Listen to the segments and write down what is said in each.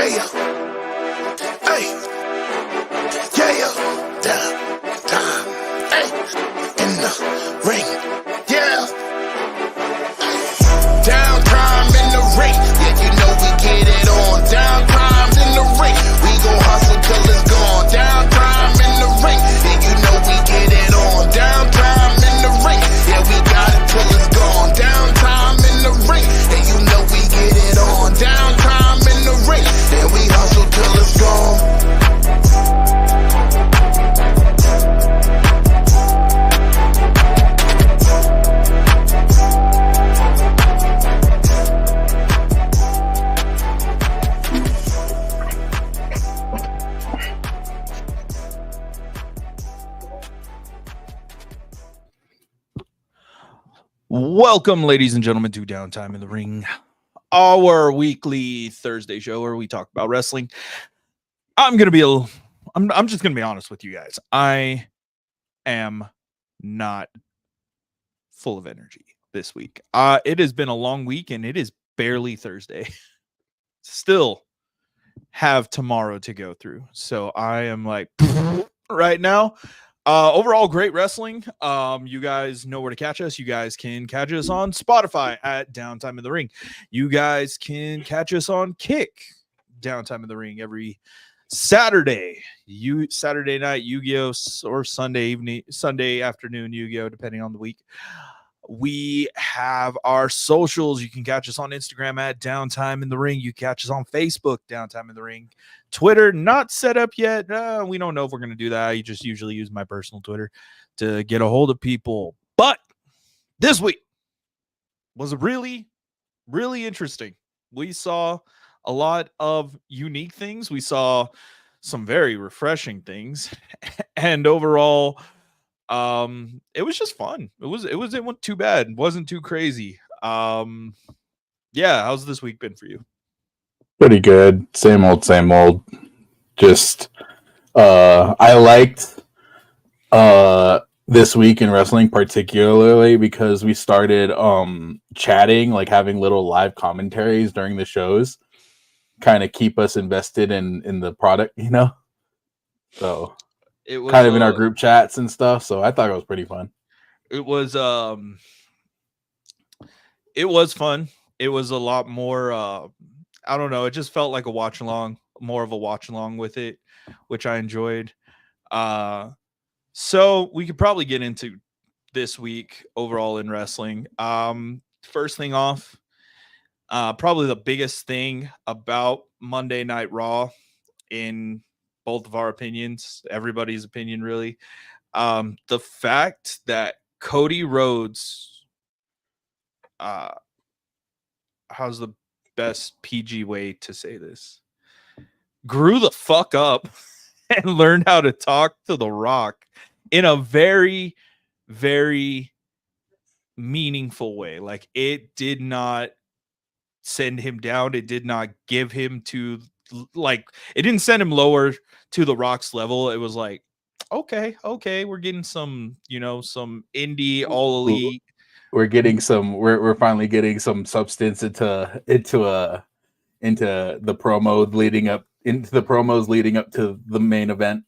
Hey, time, hey, in the ring, yeah. Downtime in the ring, yeah, you know we get it on. Downtime in the ring, we gon' hustle till it's gone. Downtime in the ring, yeah, you know we get it on. Downtime in the ring, yeah, we got it till it's gone. Downtime in the ring, yeah, you know we get it on. Downtime in the ring, yeah, we hustle till it's gone. Welcome, ladies and gentlemen, to Downtime in the Ring, our weekly Thursday show where we talk about wrestling. I'm just gonna be honest with you guys. I am not full of energy this week. It has been a long week and it is barely Thursday. Still have tomorrow to go through. So I am like right now. Overall, great wrestling. You guys know where to catch us. You guys can catch us on Spotify at Downtime in the Ring. You guys can catch us on Kick, Downtime in the Ring, every Saturday. Saturday night Yu-Gi-Oh! Or Sunday afternoon Yu-Gi-Oh! Depending on the week. We have our socials. You can catch us on Instagram at Downtime in the Ring. You catch us on Facebook, Downtime in the Ring. Twitter, not set up yet. We don't know if we're going to do that. I just usually use my personal Twitter to get a hold of people. But this week was really, really interesting. We saw a lot of unique things. We saw some very refreshing things. And overall, it was just fun. It wasn't too bad. It wasn't too crazy. Yeah, how's this week been for you? Pretty good. Same old. Just I liked this week in wrestling particularly because we started chatting, like having little live commentaries during the shows, kind of keep us invested in the product, you know. So it was kind of in our group chats and stuff. So I thought it was pretty fun. It was fun. It was a lot more I don't know, it just felt like a watch along, more of a watch along with it, which I enjoyed. So we could probably get into this week overall in wrestling. First thing off, probably the biggest thing about Monday Night Raw, in both of our opinions, everybody's opinion really, the fact that Cody Rhodes, how's the best PG way to say this, grew the fuck up and learned how to talk to The Rock in a very, very meaningful way. Like, it did not send him down. It did not give him to, like, it didn't send him lower to The Rock's level. It was like, okay, we're getting some, some indie all elite. We're getting some. We're finally getting some substance into the promo leading up to the main event.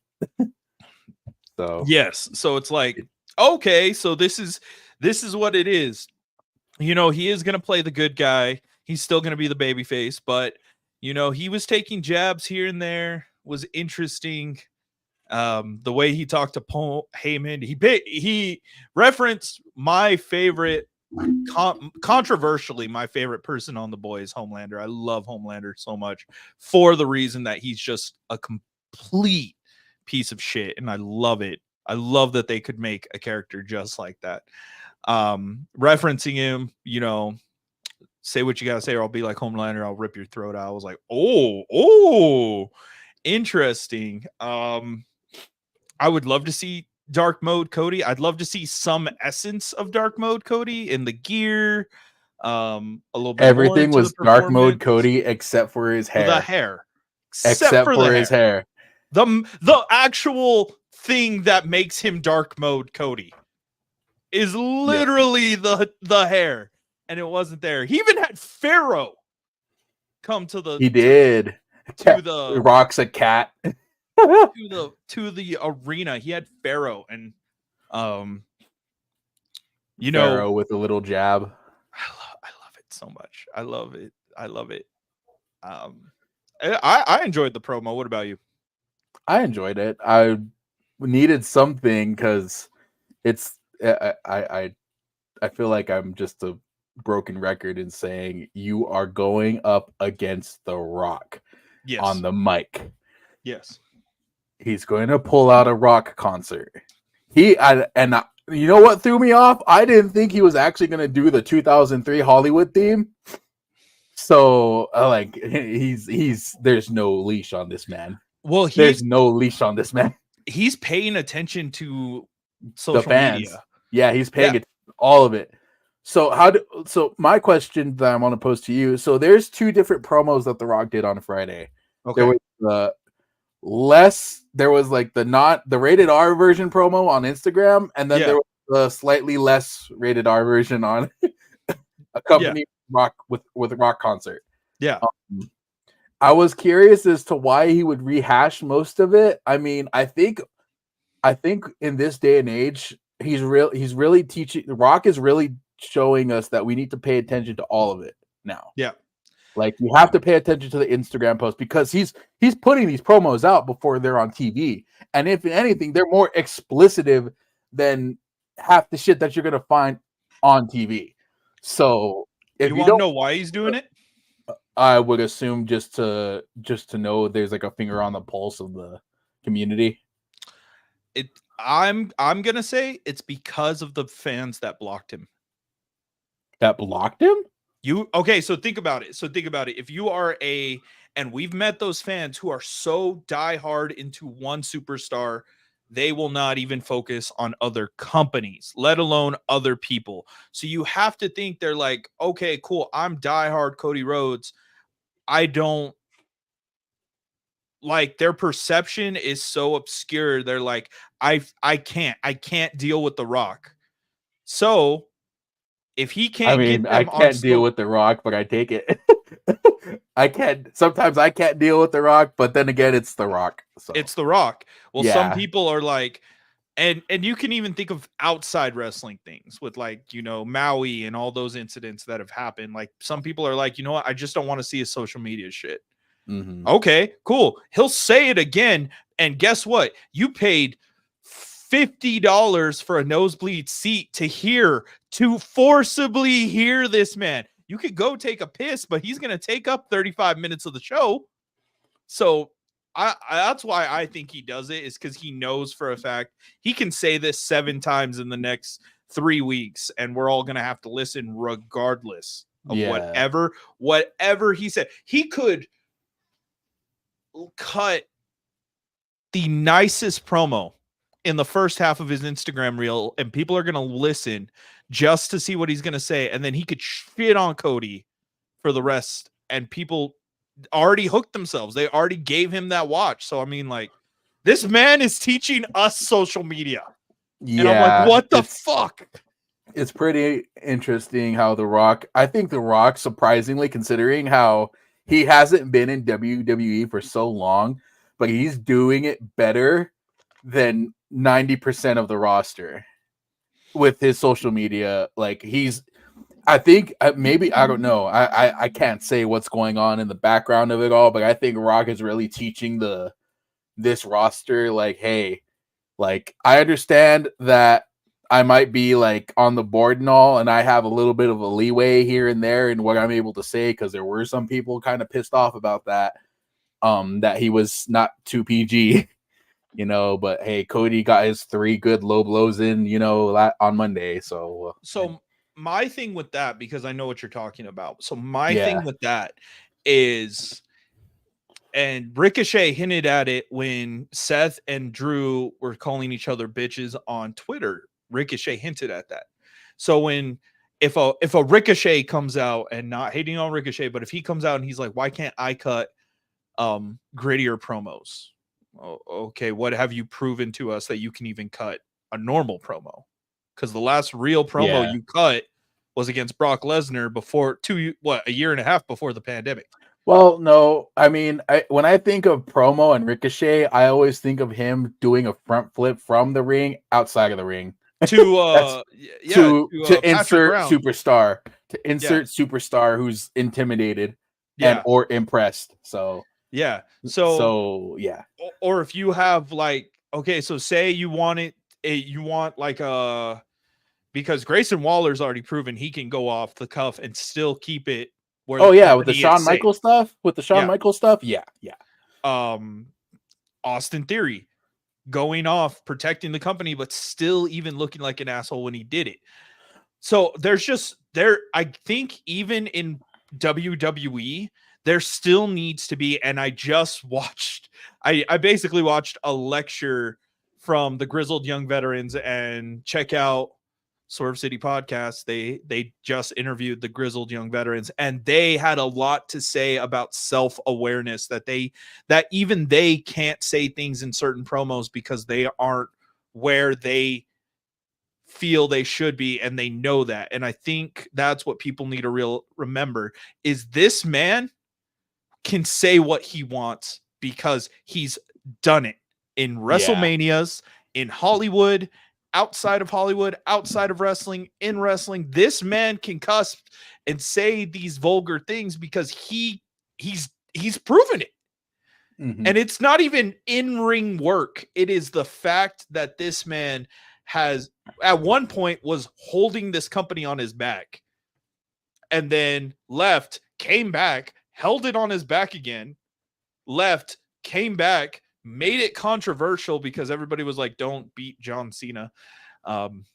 So yes, so it's like, okay, so this is what it is. He is gonna play the good guy. He's still gonna be the baby face, but he was taking jabs here and there. Was interesting. The way he talked to Paul Heyman, he referenced my favorite, controversially, my favorite person on The Boys, Homelander. I love Homelander so much for the reason that he's just a complete piece of shit, and I love it. I love that they could make a character just like that. Referencing him, say what you gotta say, or I'll be like Homelander, I'll rip your throat out. I was like, oh, interesting. I would love to see Dark Mode Cody. I'd love to see some essence of Dark Mode Cody in the gear. A little bit. Everything was Dark Mode Cody except for his hair. The hair. Except for his hair. The actual thing that makes him Dark Mode Cody is literally the hair, and it wasn't there. He even had Pharaoh come to the. He did. to the Rock's a cat. to the arena. He had Pharaoh and you Pharaoh know, with a little jab. I love it so much. I love it. I love it. I enjoyed the promo. What about you? I enjoyed it. I needed something because it's I feel like I'm just a broken record in saying you are going up against The Rock Yes. on the mic. Yes. He's going to pull out a Rock concert. You know what threw me off? I didn't think he was actually going to do the 2003 Hollywood theme. So like there's no leash on this man. Well, there's no leash on this man. He's paying attention to social the fans. Media. Yeah, he's paying it, all of it. So so my question that I want to pose to you. So there's two different promos that The Rock did on Friday. Okay. There was like the rated R version promo on Instagram, and then there was the slightly less rated R version on accompanied Rock with a Rock concert. Yeah. I was curious as to why he would rehash most of it. I mean, I think in this day and age, he's really teaching. Rock is really showing us that we need to pay attention to all of it now. Yeah. Like you have to pay attention to the Instagram post because he's putting these promos out before they're on TV. And if anything, they're more explicitive than half the shit that you're gonna find on TV. So if you want to know why he's doing it, I would assume just to know there's like a finger on the pulse of the community. I'm gonna say it's because of the fans that blocked him. That blocked him? So think about it. If you are and we've met those fans who are so diehard into one superstar, they will not even focus on other companies, let alone other people. So you have to think they're like, okay, cool. I'm diehard Cody Rhodes. I don't like their perception is so obscure. They're like, I can't deal with The Rock. So if he can't, I can't deal with The Rock, but I take it. Sometimes I can't deal with The Rock, but then again, it's The Rock. So. It's The Rock. Well, some people are like, and you can even think of outside wrestling things with like, Maui and all those incidents that have happened. Like some people are like, you know what? I just don't want to see his social media shit. Mm-hmm. Okay, cool. He'll say it again. And guess what? You paid $50 for a nosebleed seat to forcibly hear this man. You could go take a piss, but he's going to take up 35 minutes of the show. So that's why I think he does it, is because he knows for a fact he can say this 7 times in the next 3 weeks, and we're all going to have to listen regardless of whatever he said. He could cut the nicest promo in the first half of his Instagram reel, and people are going to listen just to see what he's going to say. And then he could shit on Cody for the rest. And people already hooked themselves. They already gave him that watch. So, I mean, like, this man is teaching us social media. Yeah. And I'm like, what the fuck? It's pretty interesting how I think The Rock, surprisingly, considering how he hasn't been in WWE for so long, but he's doing it better than 90% of the roster with his social media. Like I think maybe, I don't know. I can't say what's going on in the background of it all, but I think Rock is really teaching this roster, like, hey, like, I understand that I might be like on the board and all, and I have a little bit of a leeway here and there in what I'm able to say, because there were some people kind of pissed off about that he was not too PG. But hey, Cody got his 3 good low blows in, on Monday. So my thing with that, because I know what you're talking about. So my thing with that is, and Ricochet hinted at it when Seth and Drew were calling each other bitches on Twitter. Ricochet hinted at that. So if a Ricochet comes out, and not hating on Ricochet, but if he comes out and he's like, why can't I cut grittier promos? Oh, okay, what have you proven to us that you can even cut a normal promo? Because the last real promo you cut was against Brock Lesnar before a year and a half before the pandemic. Well, no, I mean, when I think of promo and Ricochet, I always think of him doing a front flip from the ring outside of the ring. To That's yeah, to Patrick insert Brown. superstar, Yeah, superstar who's intimidated and yeah, or impressed. yeah. So So yeah, or if you have like, okay, so say you want you want like a, because Grayson Waller's already proven he can go off the cuff and still keep it where oh the yeah, with the company is Shawn safe. Michaels stuff, Yeah. yeah. Austin Theory going off, protecting the company, but still even looking like an asshole when he did it. So there's just I think even in WWE, there still needs to be, and I just watched, I basically watched a lecture from the Grizzled Young Veterans, and check out Swerve City Podcast. They just interviewed the Grizzled Young Veterans, and they had a lot to say about self-awareness, that even they can't say things in certain promos because they aren't where they feel they should be, and they know that. And I think that's what people need to remember is this man can say what he wants because he's done it in WrestleManias, in Hollywood, outside of wrestling, in wrestling. This man can cuss and say these vulgar things because he's proven it. Mhm. And it's not even in-ring work. It is the fact that this man has at one point was holding this company on his back and then left, came back, held it on his back again, left, came back, made it controversial because everybody was like, don't beat John Cena. And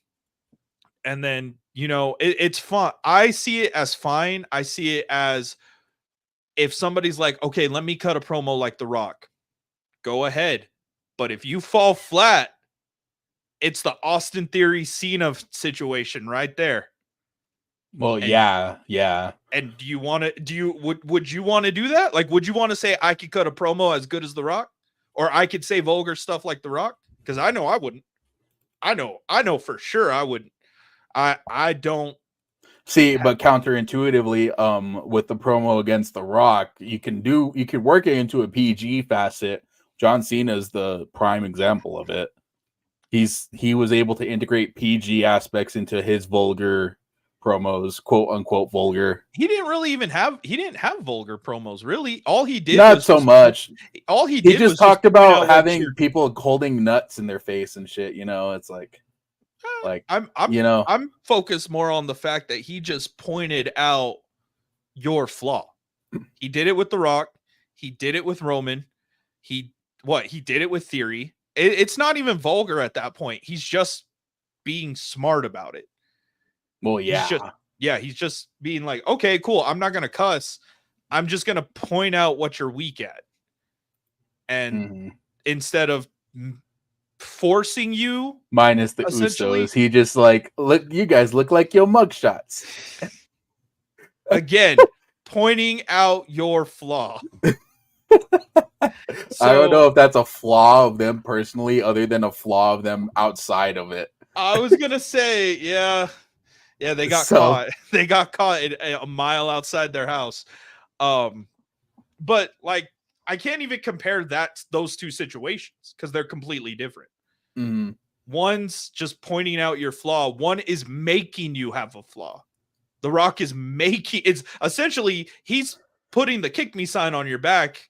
then, it's fun. I see it as fine. I see it as, if somebody's like, okay, let me cut a promo like The Rock, go ahead. But if you fall flat, it's the Austin Theory Cena situation right there. Well, And yeah. And would you want to do that? Like, would you want to say I could cut a promo as good as The Rock, or I could say vulgar stuff like The Rock? Because I know I wouldn't. I know for sure I wouldn't. I don't See, but counterintuitively, with the promo against The Rock, you can work it into a PG facet. John Cena is the prime example of it. He was able to integrate PG aspects into his vulgar promos, quote unquote vulgar. He didn't have vulgar promos really. All he did Not was so much. All he He did just was talked just point about out having people holding nuts in their face and shit. It's like I'm focused more on the fact that he just pointed out your flaw. He did it with The Rock. He did it with Roman. He did it with Theory. It's not even vulgar at that point. He's just being smart about it. Well, yeah. He's just being like, okay, cool. I'm not going to cuss. I'm just going to point out what you're weak at. And instead of forcing you, minus the Usos, he just like, look, you guys look like your mugshots. Again, pointing out your flaw. I don't know if that's a flaw of them personally, other than a flaw of them outside of it. I was gonna say, yeah, they got caught. They got caught a mile outside their house. But like, I can't even compare those two situations because they're completely different. Mm-hmm. One's just pointing out your flaw. One is making you have a flaw. The Rock is it's essentially, he's putting the kick me sign on your back,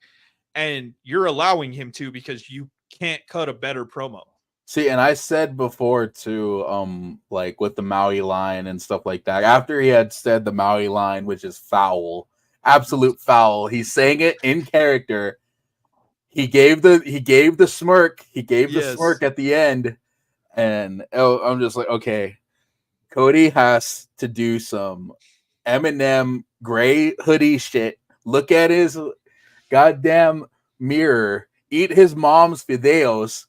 and you're allowing him to because you can't cut a better promo. See, and I said before too, like with the Maui line and stuff like that, after he had said the Maui line, which is foul, absolute foul, he's saying it in character. He gave the smirk. He gave the smirk at the end. And I'm just like, okay, Cody has to do some Eminem gray hoodie shit. Look at his goddamn mirror. Eat his mom's fideos.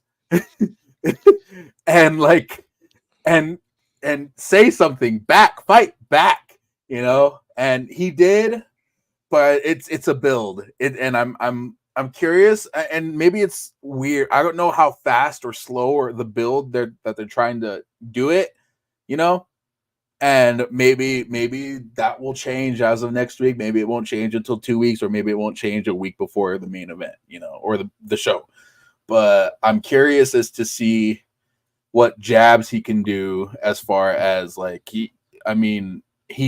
and like and say something back, fight back, and he did, but it's a build. And I'm curious, and maybe it's weird. I don't know how fast or slow or the build that they're trying to do it, And maybe that will change as of next week. Maybe it won't change until 2 weeks, or maybe it won't change a week before the main event, or the show. But I'm curious as to see what jabs he can do as far as like he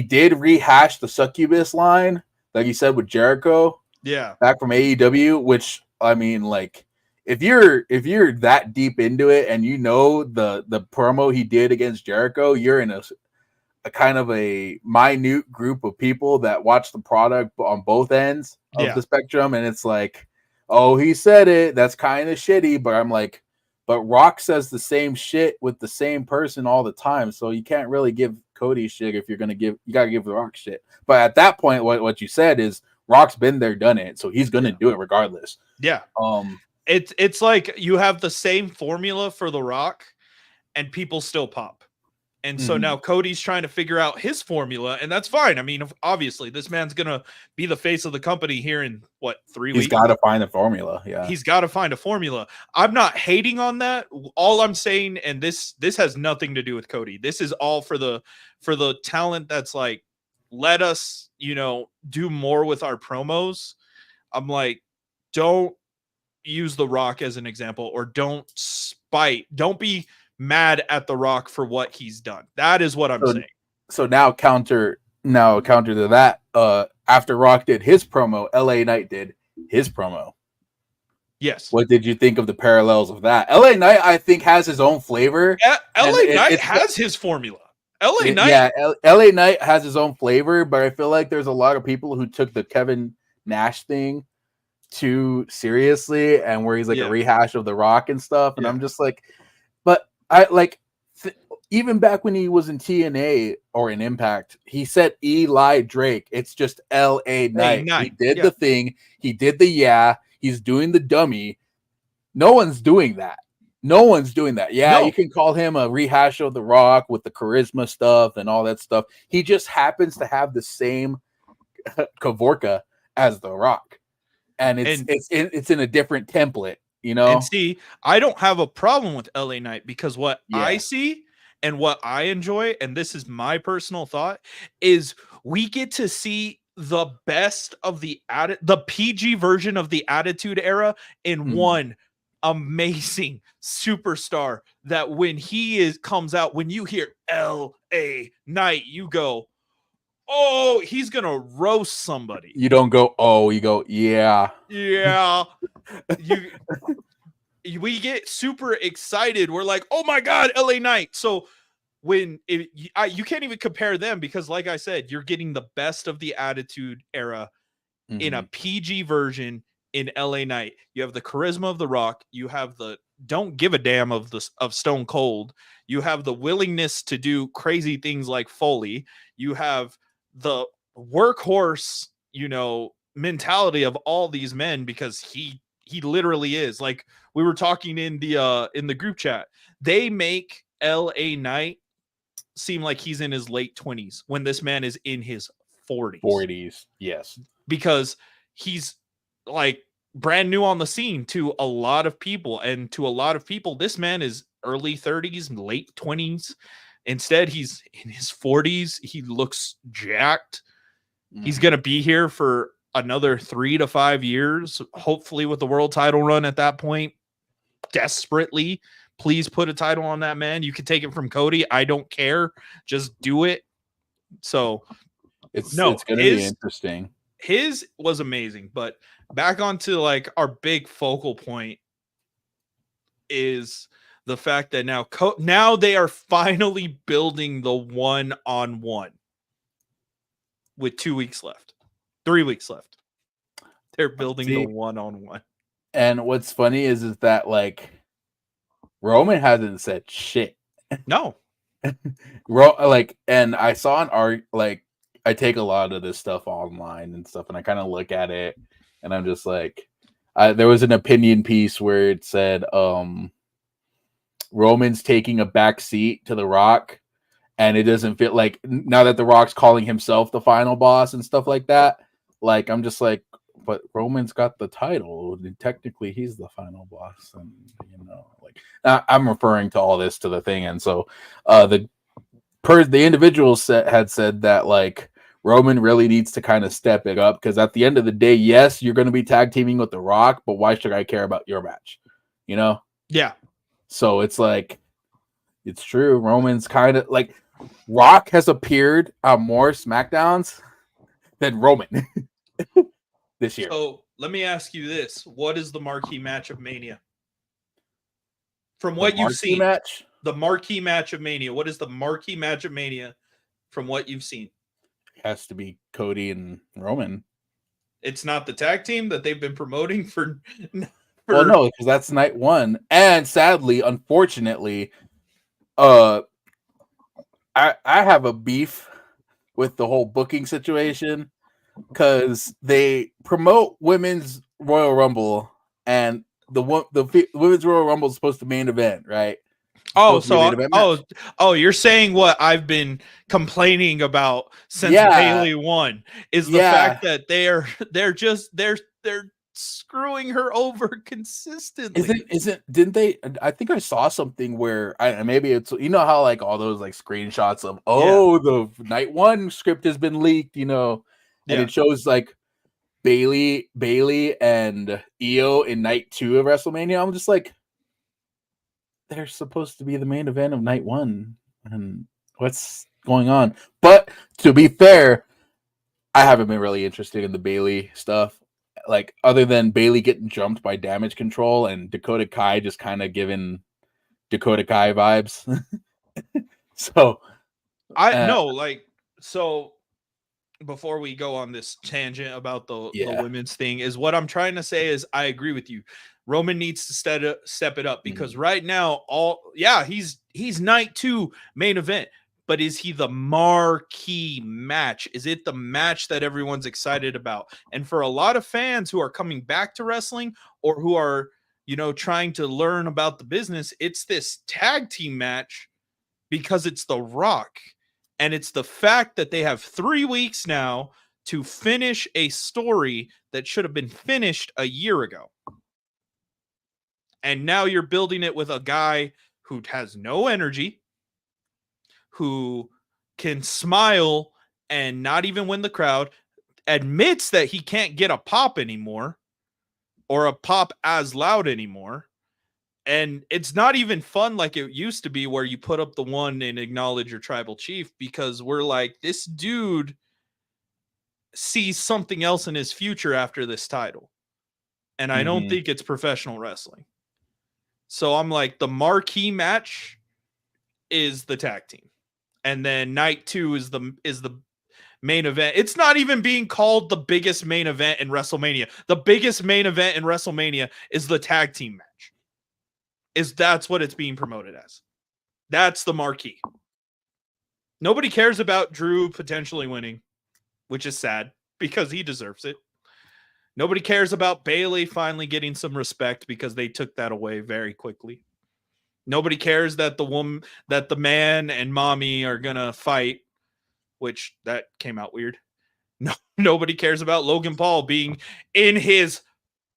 did rehash the Succubus line, like you said, with Jericho. Yeah. Back from AEW, which like if you're that deep into it and the promo he did against Jericho, you're in a kind of a minute group of people that watch the product on both ends of the spectrum, and it's like, oh, he said it, that's kind of shitty, but I'm like, but Rock says the same shit with the same person all the time, so you can't really give Cody shit. If you're gonna you gotta give the Rock shit. But at that point, what you said is Rock's been there, done it, so he's gonna do it regardless. Yeah. It's like you have the same formula for the Rock and people still pop. And so now Cody's trying to figure out his formula, and that's fine. I mean, obviously, this man's going to be the face of the company here in, 3 weeks? He's got to find a formula, yeah. He's got to find a formula. I'm not hating on that. All I'm saying, and this has nothing to do with Cody. This is all for the talent that's like, let us, do more with our promos. I'm like, don't use The Rock as an example, or don't be mad at The Rock for what he's done. That is what I'm saying. So now counter to that, after Rock did his promo, LA Knight did his promo. Yes. What did you think of the parallels of that? LA Knight, I think, has his own flavor. LA Knight has his formula. LA Knight has his own flavor, but I feel like there's a lot of people who took the Kevin Nash thing too seriously, and where he's like a rehash of The Rock and stuff. And I'm just like, but I like even back when he was in TNA or in Impact, he said Eli Drake. It's just LA Knight. He did the thing. He did the he's doing the dummy. No one's doing that. Yeah, you can call him a rehash of The Rock with the charisma stuff and all that stuff. He just happens to have the same Kavorka as The Rock. And it's in a different template. And see, I don't have a problem with LA Knight, because what I see and what I enjoy, and this is my personal thought, is we get to see the best of the PG version of the Attitude Era in one amazing superstar that when he comes out, when you hear LA Knight, you go, oh, he's gonna roast somebody. You don't go, oh, you go, yeah. We get super excited. We're like, oh my god, LA Knight. So when you can't even compare them, because like I said, you're getting the best of the Attitude Era in a PG version in LA Knight. You have the charisma of The Rock, you have the don't give a damn of Stone Cold, you have the willingness to do crazy things like Foley, you have the workhorse, mentality of all these men, because he literally is. Like we were talking in the group chat, they make LA Knight seem like he's in his late 20s when this man is in his 40s. Yes, because he's like brand new on the scene to a lot of people, and to a lot of people this man is early 30s, late 20s. Instead, he's in his 40s. He looks jacked. He's going to be here for another 3 to 5 years, hopefully with the world title run at that point. Desperately, please put a title on that man. You can take it from Cody. I don't care. Just do it. So it's going to be interesting. His was amazing, but back onto like our big focal point is the fact that now they are finally building the one-on-one with 2 weeks left, 3 weeks left. They're building the one-on-one. And what's funny is that like Roman hasn't said shit. No. And I saw an art, like I take a lot of this stuff online and stuff, and I kind of look at it and I'm just like, there was an opinion piece where it said Roman's taking a back seat to The Rock, and it doesn't feel like, now that The Rock's calling himself the final boss and stuff like that, like I'm just like, but Roman's got the title, and technically he's the final boss, and like I'm referring to all this to the thing. And so the individuals had said that like Roman really needs to kind of step it up, because at the end of the day, yes, you're going to be tag teaming with The Rock, but why should I care about your match? You know? Yeah. So it's like, it's true. Roman's kind of like, Rock has appeared on more SmackDowns than Roman this year. So let me ask you this: what is the marquee match of Mania? From what you've seen, match? The marquee match of Mania. What is the marquee match of Mania from what you've seen? It has to be Cody and Roman. It's not the tag team that they've been promoting for well, no, because that's night one. And sadly, unfortunately, I have a beef with the whole booking situation, because they promote Women's Royal Rumble, and the Women's Royal Rumble is supposed to main event, right? Oh, you're saying what I've been complaining about since Bayley won is the fact that they're screwing her over consistently. Didn't they? I think I saw something where maybe it's, you know how like all those like screenshots of the night one script has been leaked, you know, and it shows like Bayley and Io in night 2 of WrestleMania. I'm just like, they're supposed to be the main event of night 1, and what's going on? But to be fair, I haven't been really interested in the Bayley stuff. Like, other than Bayley getting jumped by Damage Control and Dakota Kai just kind of giving Dakota Kai vibes. So before we go on this tangent about the women's thing, is what I'm trying to say is I agree with you. Roman needs to step it up, because right now he's night 2 main event, but is he the marquee match? Is it the match that everyone's excited about? And for a lot of fans who are coming back to wrestling, or who are, you know, trying to learn about the business, it's this tag team match, because it's The Rock. And it's the fact that they have 3 weeks now to finish a story that should have been finished a year ago. And now you're building it with a guy who has no energy, who can smile and not even win the crowd, admits that he can't get a pop anymore, or a pop as loud anymore. And it's not even fun like it used to be, where you put up the one and acknowledge your tribal chief, because we're like, this dude sees something else in his future after this title. And I don't think it's professional wrestling. So I'm like, the marquee match is the tag team. And then night 2 is the main event. It's not even being called the biggest main event in WrestleMania. The biggest main event in WrestleMania is the tag team match. That's what it's being promoted as. That's the marquee. Nobody cares about Drew potentially winning, which is sad, because he deserves it. Nobody cares about Bayley finally getting some respect, because they took that away very quickly. Nobody cares that the man and mommy are gonna fight, which that came out weird. Nobody cares about Logan Paul being in his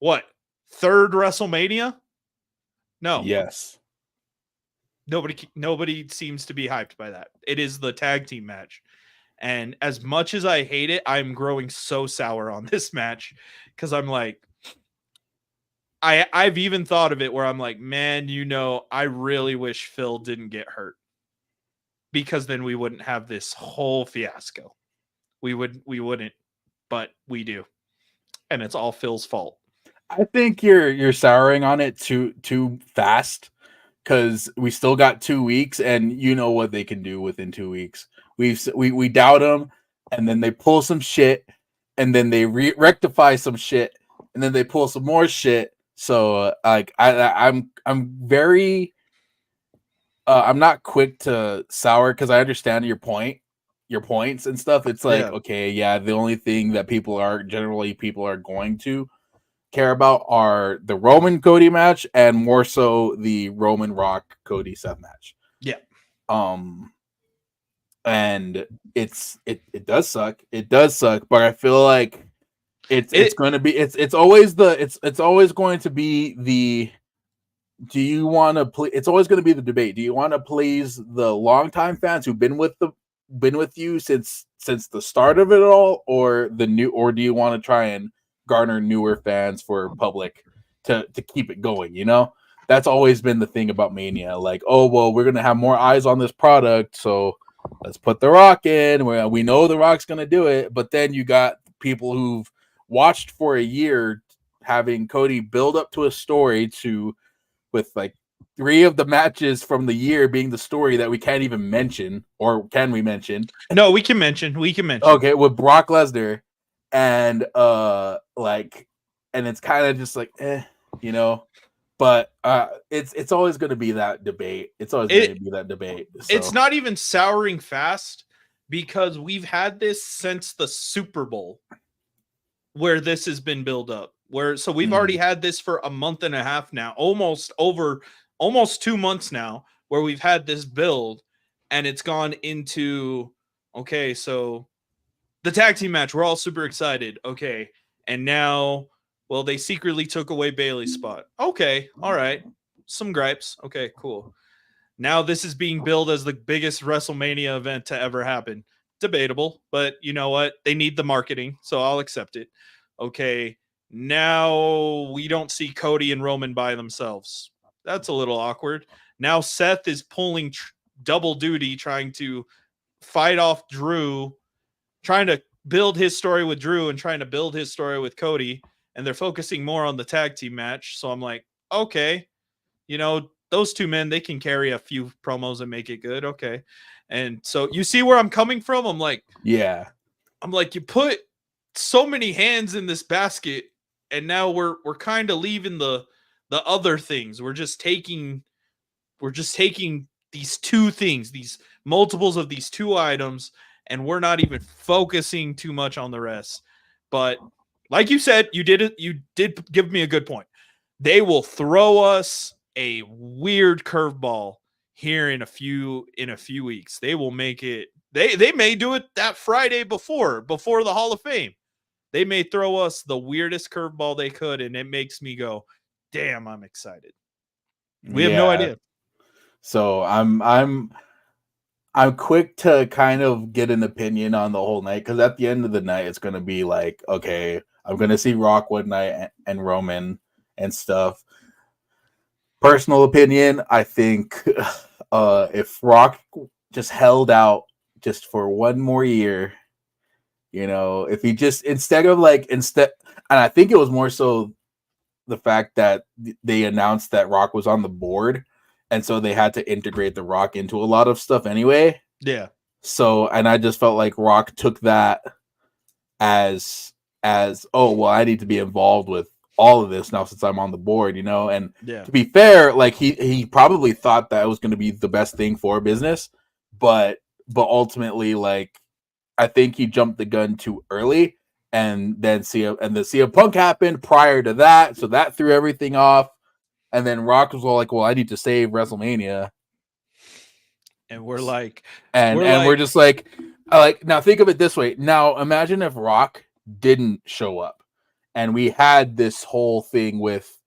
3rd WrestleMania. No. Yes. Nobody seems to be hyped by that. It is the tag team match. And as much as I hate it, I'm growing so sour on this match, because I'm like, I've even thought of it where I'm like, man, I really wish Phil didn't get hurt, because then we wouldn't have this whole fiasco. We wouldn't, but we do. And it's all Phil's fault. I think you're souring on it too fast, because we still got 2 weeks, and you know what they can do within 2 weeks. We doubt them, and then they pull some shit, and then they rectify some shit, and then they pull some more shit. So like I'm very I'm not quick to sour, because I understand your points and stuff. It's like, the only thing that people are going to care about are the Roman Cody match, and more so the Roman Rock Cody Seth match. Yeah. And it does suck. It does suck, but I feel like it's going to be it's always going to be do you want to play? It's always going to be the debate. Do you want to please the longtime fans who've been with you since the start of it all, or do you want to try and garner newer fans for public to keep it going? You know, that's always been the thing about Mania. Like, oh well, we're gonna have more eyes on this product, so let's put The Rock in. We know The Rock's gonna do it, but then you got people who've watched for a year having Cody build up to a story with like 3 of the matches from the year being the story that we can't even mention, or can we mention? No, we can mention. Okay, with Brock Lesnar and and it's kind of just like, you know, but it's always going to be that debate. It's always going to be that debate. So. It's not even souring fast because we've had this since the Super Bowl where this has been built up. So we've already had this for a month and a half now, almost 2 months now, where we've had this build, and it's gone into, okay, so the tag team match, we're all super excited. Okay. And now, well, they secretly took away Bayley's spot. Okay. All right. Some gripes. Okay, cool. Now this is being billed as the biggest WrestleMania event to ever happen. Debatable, but you know what? They need the marketing, so I'll accept it. Okay. Now we don't see Cody and Roman by themselves. That's a little awkward. Now Seth is pulling double duty, trying to fight off Drew, trying to build his story with Drew and trying to build his story with Cody. And they're focusing more on the tag team match. So I'm like, okay, you know, those 2 men, they can carry a few promos and make it good. Okay. And so you see where I'm coming from? I'm like, yeah. I'm like, you put so many hands in this basket, and now we're kind of leaving the other things. We're just taking these 2 things, these multiples of these 2 items, and we're not even focusing too much on the rest. But like you said, you did give me a good point. They will throw us a weird curveball here in a few weeks. They will make it. They may do it that Friday before the Hall of Fame. They may throw us the weirdest curveball they could, and it makes me go, damn, I'm excited. We have no idea. So I'm quick to kind of get an opinion on the whole night, because at the end of the night, it's going to be like, okay, I'm going to see Rock one night and Roman and stuff. Personal opinion, I think if Rock just held out just for one more year, you know, if he just instead, and I think it was more so the fact that they announced that Rock was on the board, and so they had to integrate the Rock into a lot of stuff anyway. Yeah. So, and I just felt like Rock took that as oh well, I need to be involved with all of this now since I'm on the board, you know. And to be fair, like he probably thought that it was going to be the best thing for business, but ultimately, like, I think he jumped the gun too early, and then CM Punk happened prior to that, so that threw everything off. And then Rock was all like, "Well, I need to save WrestleMania," and we're like, we're just like, now think of it this way. Now imagine if Rock didn't show up, and we had this whole thing with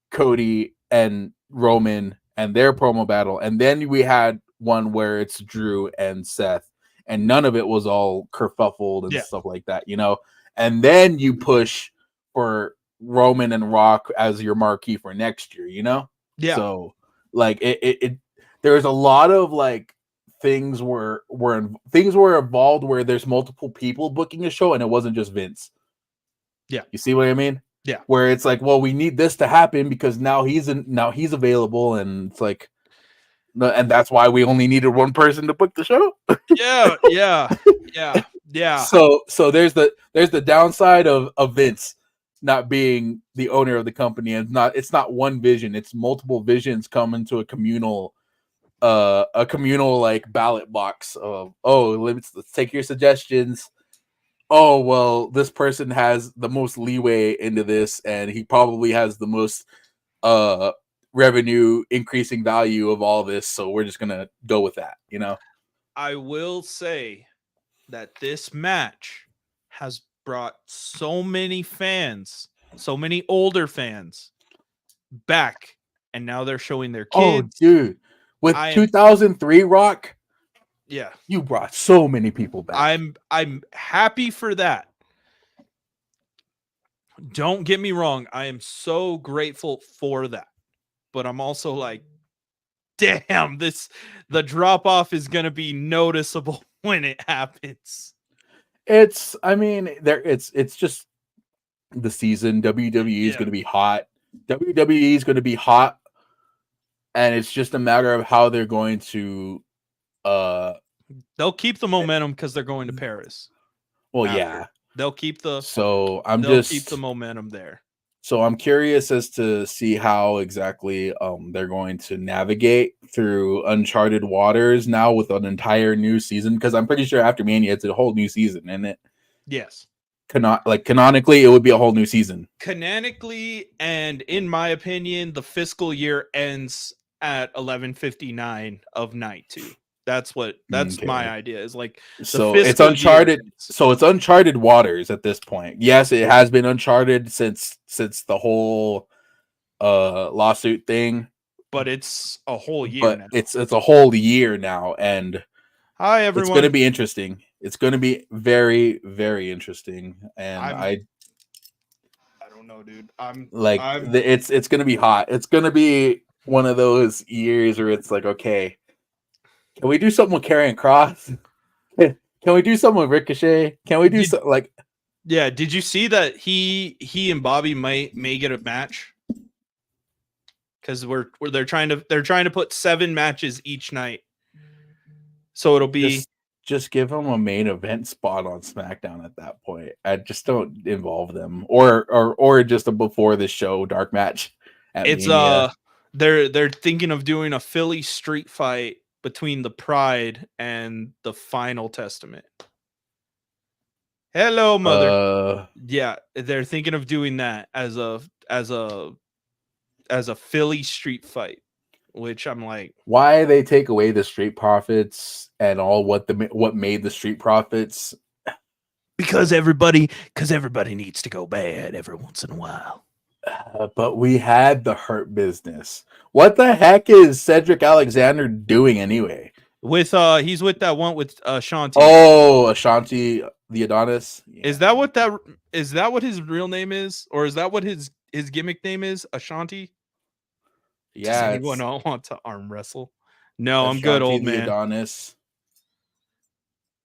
Cody and Roman and their promo battle, and then we had one where it's Drew and Seth, and none of it was all kerfuffled and stuff like that, you know. And then you push for Roman and Rock as your marquee for next year, you know. Yeah. So like it there's a lot of like things were involved where there's multiple people booking a show, and it wasn't just Vince. Yeah. You see what I mean? Yeah. Where it's like, well, we need this to happen because now he's available, and it's like, and that's why we only needed one person to book the show. Yeah. So there's the downside of Vince not being the owner of the company, and it's not one vision, it's multiple visions come into a communal like ballot box of, oh, let's take your suggestions. Oh, well, this person has the most leeway into this, and he probably has the most revenue increasing value of all this, so we're just gonna go with that, you know. I will say that this match has brought so many fans, so many older fans back, and now they're showing their Oh, kids. dude, with I am- 2003 Rock, Yeah, you brought so many people back. I'm happy for that. Don't get me wrong, I am so grateful for that. But I'm also like, damn, the drop off is gonna be noticeable when it happens. It's just the season. WWE is Yeah. going to be hot. WWE is going to be hot, and it's just a matter of how they're going to. They'll keep the momentum because they're going to Paris. Well, after. yeah. They'll keep the So keep the momentum there. So I'm curious as to see how exactly they're going to navigate through uncharted waters now with an entire new season, because I'm pretty sure after Mania it's a whole new season, and it Yes. canonically it would be a whole new season. Canonically, and in my opinion, the fiscal year ends at 11:59 of night 2. That's my Okay. idea. Is like So it's uncharted. So it's uncharted waters at this point. Yes, it has been uncharted since the whole lawsuit thing, but it's a whole year but now. it's a whole year now, and Hi everyone. it's going to be interesting. It's going to be very, very interesting, and I don't know, dude. it's going to be hot. It's going to be one of those years where it's like, okay, can we do something with Karrion Kross? Can we do something with Ricochet? Can we do something like? Yeah, did you see that he and Bobby may get a match? Because they're trying to put 7 matches each night, so it'll be just give them a main event spot on SmackDown at that point. I just don't involve them, or just a before the show dark match. It's Mania. They're thinking of doing a Philly street fight between the Pride and the Final Testament. Hello, mother. Yeah, they're thinking of doing that as a Philly street fight, which I'm like, why they take away the Street Profits and all what made the Street Profits? Because everybody needs to go bad every once in a while. But we had the Hurt Business. What the heck is Cedric Alexander doing anyway? With he's with that one with Ashanti. Oh, Ashanti the Adonis. Yeah. Is that what his real name is, or is that what his gimmick name is? Ashanti. Yeah. Does anyone want to arm wrestle? No, Ashanti, I'm good, old the man. Adonis.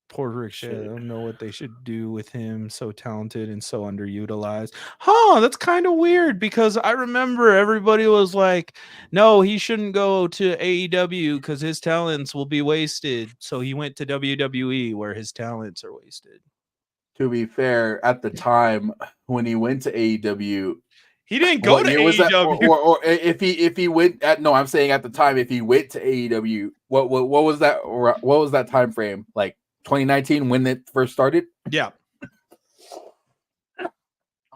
Poor Ricochet. I don't know what they should do with him. So talented and so underutilized. Huh, that's kind of weird, because I remember everybody was like, no, he shouldn't go to AEW because his talents will be wasted. So he went to WWE where his talents are wasted. To be fair, at the time when he went to AEW, he didn't go to AEW. Or if he went at I'm saying at the time, if he went to AEW, what was that? What was that time frame? Like 2019 when it first started? Yeah.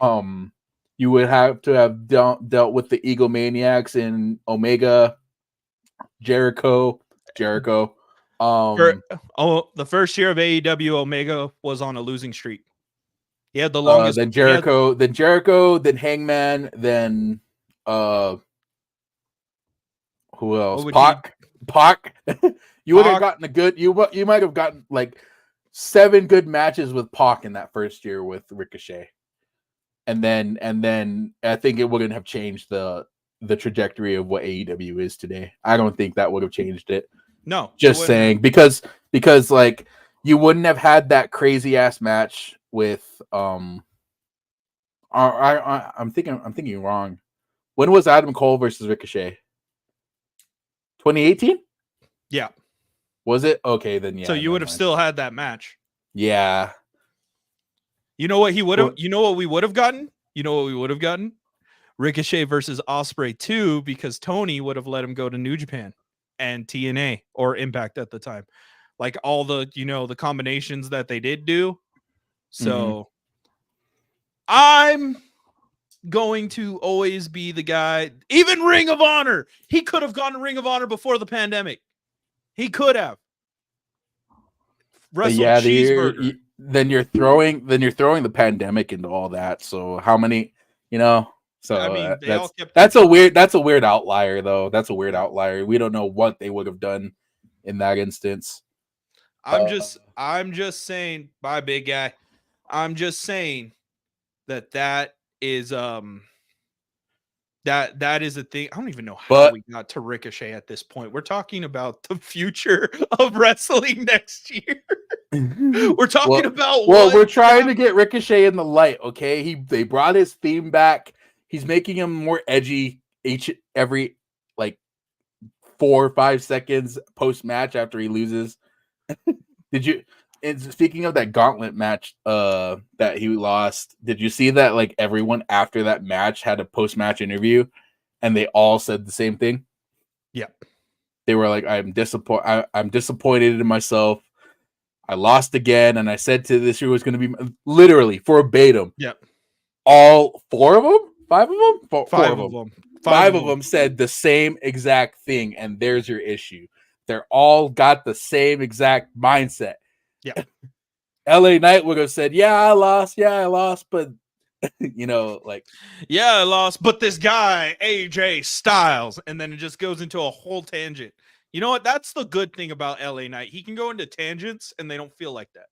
You would have to have dealt with the Egomaniacs and Omega, Jericho. The first year of AEW, Omega was on a losing streak. He had the longest. Then then Hangman, then who else? Pac. You would have gotten you might have gotten like 7 good matches with Pac in that first year with Ricochet. And then I think it wouldn't have changed the trajectory of what AEW is today. I don't think that would have changed it. No. Just saying, because like you wouldn't have had that crazy ass match with I'm thinking wrong. When was Adam Cole versus Ricochet? 2018? Yeah. Was it? Okay, then yeah. So you would have still had that match. Yeah. You know what he would have? You know what we would have gotten? You know what we would have gotten? Ricochet versus Ospreay 2, because Tony would have let him go to New Japan and TNA or Impact at the time. Like all the, the combinations that they did do. So I'm going to always be the guy. Even Ring of Honor. He could have gone to Ring of Honor before the pandemic. He could have. Yeah, then you're throwing the pandemic into all that. So how many, So I mean, they all kept that's a weird outlier though. That's a weird outlier. We don't know what they would have done in that instance. I'm just saying, bye, big guy. I'm just saying that is that is a thing. I don't even know how we got to Ricochet at this point. We're talking about the future of wrestling next year. We're talking about we're trying to get Ricochet in the light, okay? They brought his theme back. He's making him more edgy every like 4 or 5 seconds post match after he loses. And speaking of that gauntlet match that he lost, did you see that like everyone after that match had a post match interview and they all said the same thing? Yeah. They were like, I'm disappointed in myself. I lost again, and I said to this year was going to be literally verbatim. Yep. All 4 of them? 5 of them? 5 of them. 5 of them said the same exact thing, and there's your issue. They're all got the same exact mindset. Yeah. LA Knight would have said, yeah, I lost, but you know, like, yeah, I lost, but this guy, AJ Styles, and then it just goes into a whole tangent. You know what? That's the good thing about LA Knight. He can go into tangents and they don't feel like that.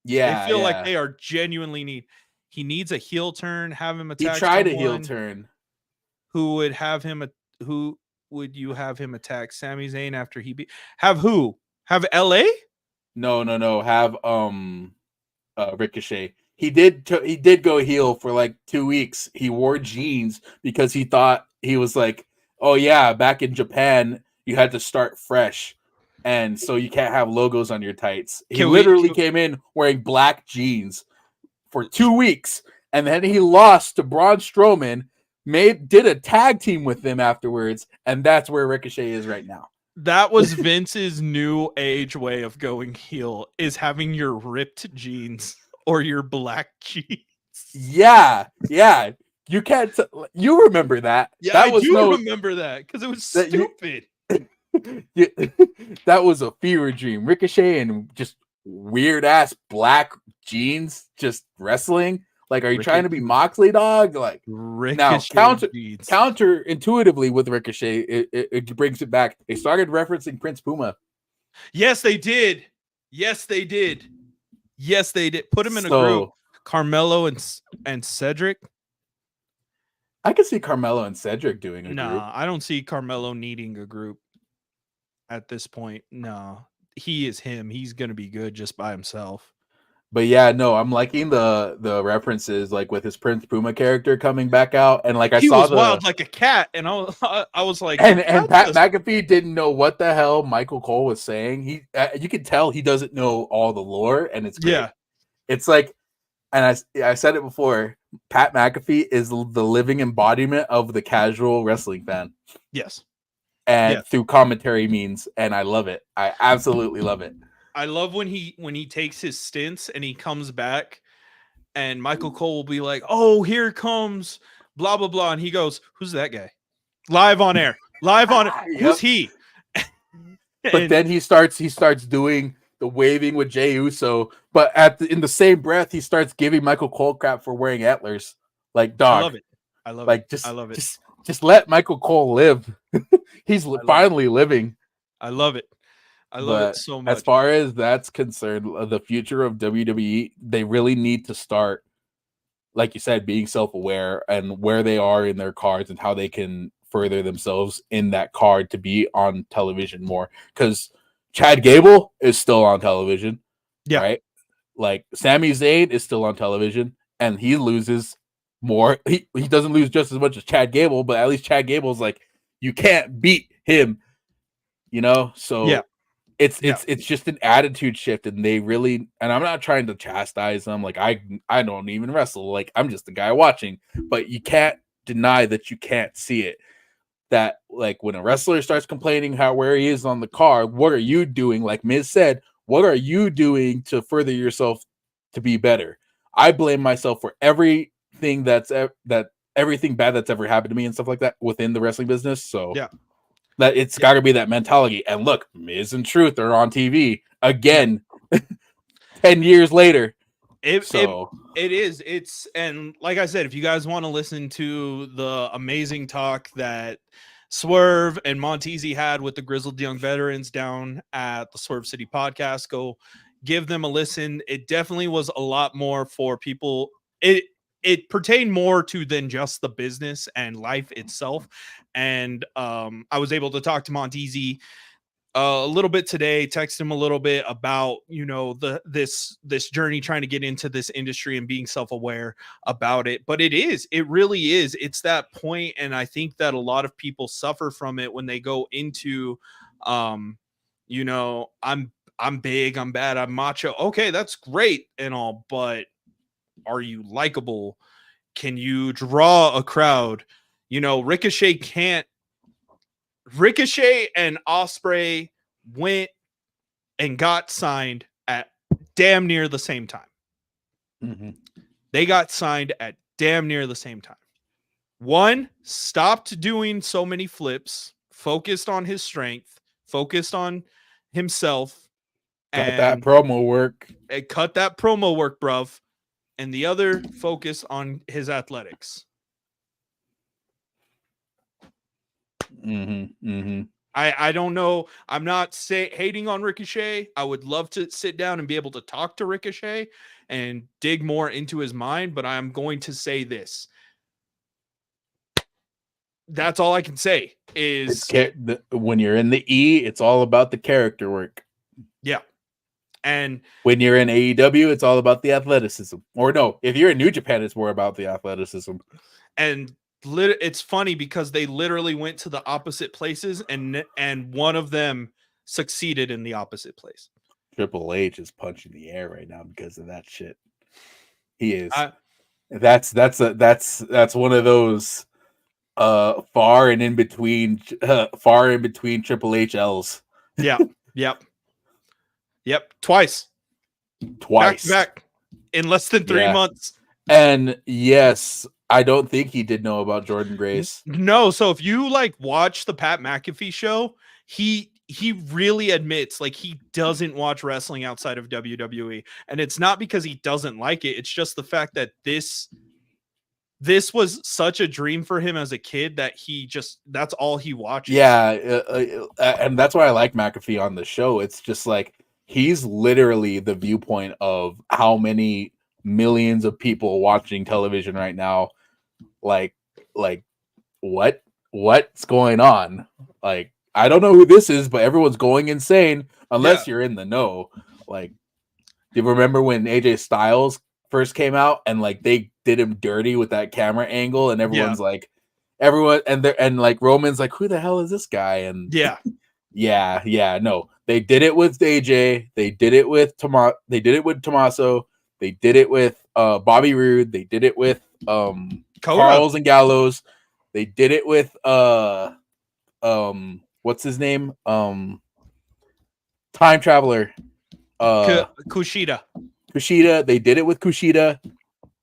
Yeah. They feel like they are genuinely he needs a heel turn, have him attack. He tried a heel turn. Who would have him who would you have him attack? Sami Zayn after he beat have who? Have LA? No. Have Ricochet. He did go heel for like 2 weeks. He wore jeans because he thought he was like, oh yeah, back in Japan you had to start fresh, and so you can't have logos on your tights. He literally came in wearing black jeans for 2 weeks, and then he lost to Braun Strowman. Did a tag team with them afterwards, and that's where Ricochet is right now. That was Vince's new age way of going heel, is having your ripped jeans or your black jeans. Yeah. You can't. You remember that? Yeah, that I do remember that because it was stupid. That was a fever dream. Ricochet and just weird ass black jeans, just wrestling. Like, are you trying to be Moxley, dog? Like, Ricochet now counter intuitively with Ricochet, it brings it back. They started referencing Prince Puma. Yes, they did. Put him in a group. Carmelo and Cedric. I could see Carmelo and Cedric doing a group. I don't see Carmelo needing a group at this point. No, he is him. He's gonna be good just by himself. But yeah, no, I'm liking the references, like with his Prince Puma character coming back out, and like he was wild like a cat, and I was like, and Pat McAfee didn't know what the hell Michael Cole was saying. You could tell he doesn't know all the lore, and it's great. Yeah, it's like, and I said it before, Pat McAfee is the living embodiment of the casual wrestling fan. Yes, and through commentary means, and I love it. I absolutely love it. I love when he takes his stints and he comes back, and Michael Cole will be like, "Oh, here comes blah blah blah," and he goes, "Who's that guy?" Live on air. Who's he? But then he starts doing the waving with Jey Uso, but in the same breath he starts giving Michael Cole crap for wearing antlers. Like, dog, I love it. I love it. Just let Michael Cole live. He's finally living. I love it. I love it so much. As far as that's concerned, the future of WWE, they really need to start, like you said, being self-aware and where they are in their cards and how they can further themselves in that card to be on television more. Because Chad Gable is still on television, right? Like, Sami Zayn is still on television, and he loses more. He doesn't lose just as much as Chad Gable, but at least Chad Gable's like, you can't beat him, you know? So it's just an attitude shift, and they really, and I'm not trying to chastise them. Like, I don't even wrestle. Like, I'm just the guy watching, but you can't deny that you can't see it. That, like, when a wrestler starts complaining where he is on the card, what are you doing? Like Miz said, what are you doing to further yourself to be better? I blame myself for everything everything bad that's ever happened to me and stuff like that within the wrestling business. So that it's got to be that mentality. And look, Miz and Truth are on TV again 10 years later. It is. And like I said, if you guys want to listen to the amazing talk that Swerve and Montezi had with the Grizzled Young Veterans down at the Swerve City podcast, go give them a listen. It definitely was a lot more for people. It pertained more to than just the business and life itself. And I was able to talk to Montezi a little bit today, text him a little bit about, this journey trying to get into this industry and being self-aware about it. But it really is. It's that point, and I think that a lot of people suffer from it when they go into I'm big, I'm bad, I'm macho. Okay, that's great and all, but are you likable? Can you draw a crowd? Ricochet and Ospreay went and got signed at damn near the same time. Mm-hmm. They got signed at damn near the same time. One stopped doing so many flips, focused on his strength, focused on himself. Cut that promo work. Cut that promo work, bruv. And the other focus on his athletics. Mm-hmm. Mm-hmm. I don't know. I'm not hating on Ricochet. I would love to sit down and be able to talk to Ricochet and dig more into his mind, but I'm going to say this. That's all I can say is when you're in the E, it's all about the character work. Yeah. And when you're in AEW, it's all about the athleticism. Or no, if you're in New Japan, it's more about the athleticism. And it's funny because they literally went to the opposite places, and one of them succeeded in the opposite place. Triple H is punching the air right now because of that shit. He is. That's one of those far in between Triple H L's. Yeah. Yep. Twice. Back in less than 3 months. And yes, I don't think he did know about Jordan Grace. No, so if you watch the Pat McAfee show, he really admits he doesn't watch wrestling outside of WWE, and it's not because he doesn't like it. It's just the fact that this was such a dream for him as a kid that that's all he watches. Yeah, and that's why I like McAfee on the show. It's just he's literally the viewpoint of how many millions of people watching television right now. What's going on? I don't know who this is, but everyone's going insane unless you're in the know. Do you remember when AJ Styles first came out and they did him dirty with that camera angle, and everyone's Roman's who the hell is this guy? And no, they did it with AJ, they did it with Tommaso, they did it with Bobby Roode, they did it with Carlos and Gallows, they did it with what's his name? Time Traveler. Kushida. They did it with Kushida.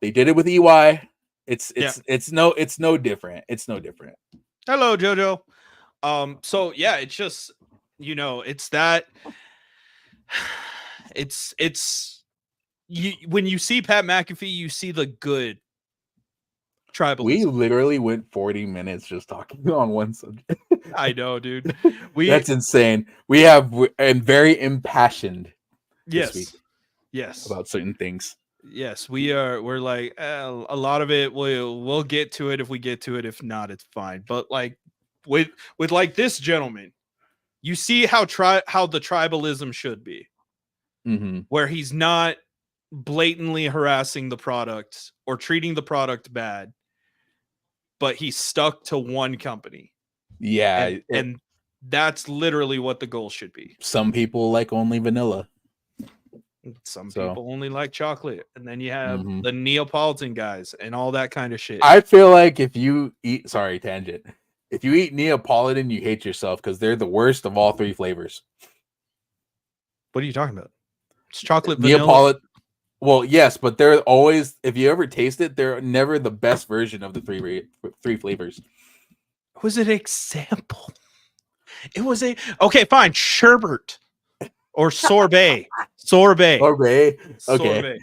They did it with EY. It's no different. It's no different. Hello, Jojo. So yeah, it's just it's that when you see Pat McAfee, you see the good tribalism. We literally went 40 minutes just talking on one subject. I know, dude. That's insane. I'm very impassioned. Yes. About certain things. Yes, we're a lot of it. We'll get to it if we get to it. If not, it's fine. But with this gentleman, you see how the tribalism should be, where he's not blatantly harassing the product or treating the product bad, but he's stuck to one company. Yeah, and that's literally what the goal should be. Some people like only vanilla. Some people only like chocolate, and then you have the Neapolitan guys and all that kind of shit. I feel like if you eat, tangent. If you eat Neapolitan, you hate yourself because they're the worst of all three flavors. What are you talking about? It's chocolate vanilla. Neapolitan. Well, yes, but they're always, if you ever taste it, they're never the best version of the three flavors. It was an example. It was okay, fine, sherbet or sorbet. Okay. Sorbet.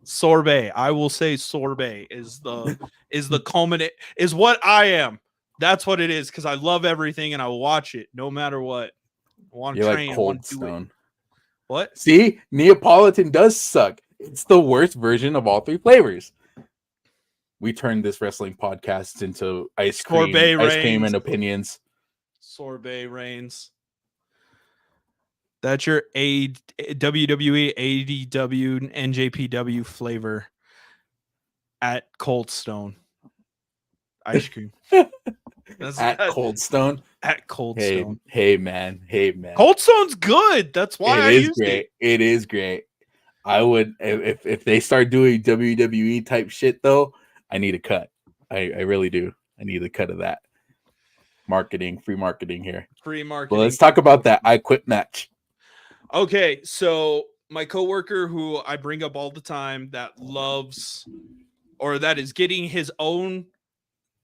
Sorbet. I will say sorbet is the culminate is what I am. That's what it is because I love everything and I watch it no matter what. I want to You're train. like I want Cold to do it. Stone. What? See, Neapolitan does suck. It's the worst version of all three flavors. We turned this wrestling podcast into ice cream Reigns. and opinions. Sorbet reigns. That's your WWE, ADW, NJPW flavor at Cold Stone ice cream. That's At Cold Stone. At Cold Stone. Hey man. Cold Stone's good. That's why I used it. It is great. I would if they start doing WWE type shit though, I need a cut. I really do. I need a cut of that. Free marketing here. Free marketing. Well, let's talk about that I Quit match. Okay, so my coworker who I bring up all the time that loves or that is getting his own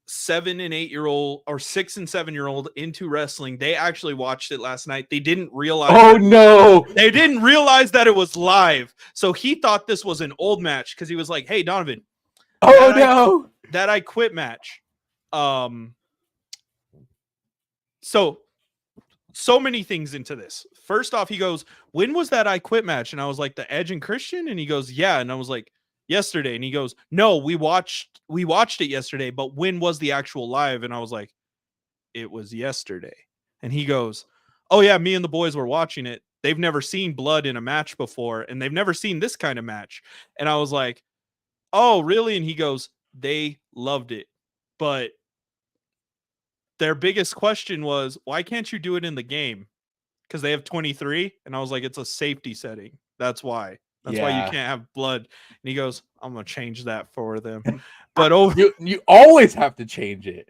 7 and 8 year old or 6 and 7 year old into wrestling. They actually watched it last night. They didn't realize. Oh no! They didn't realize that it was live. So he thought this was an old match because he was like, "Hey, Donovan, Oh no! That I Quit match." So many things into this. First off, he goes, "When was that I Quit match?" And I was like, "The Edge and Christian?" And he goes, "Yeah." And I was like, "Yesterday." And he goes, "No, we watched it yesterday, but when was the actual live?" And I was like, "It was yesterday." And he goes, "Oh yeah, me and the boys were watching it. They've never seen blood in a match before, and they've never seen this kind of match." And I was like, "Oh, really?" And he goes, "They loved it. But their biggest question was, why can't you do it in the game? Because they have 23." And I was like, "It's a safety setting. That's why. That's why you can't have blood." And he goes, "I'm gonna change that for them." But you always have to change it.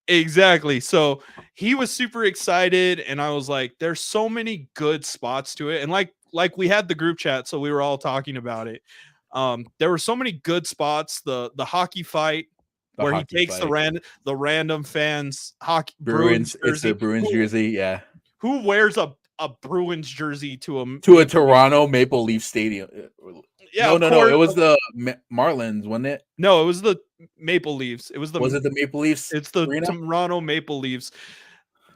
Exactly. So he was super excited, and I was like, "There's so many good spots to it." And like we had the group chat, so we were all talking about it. There were so many good spots. The hockey fight. Where he takes the random fans hockey Bruins jersey. It's the Bruins jersey, yeah. Who wears a Bruins jersey to a Toronto Maple Leaf Stadium? Yeah, no. It was the Marlins, wasn't it? No, it was the Maple Leafs. Was it the Maple Leafs? It's the arena? Toronto Maple Leafs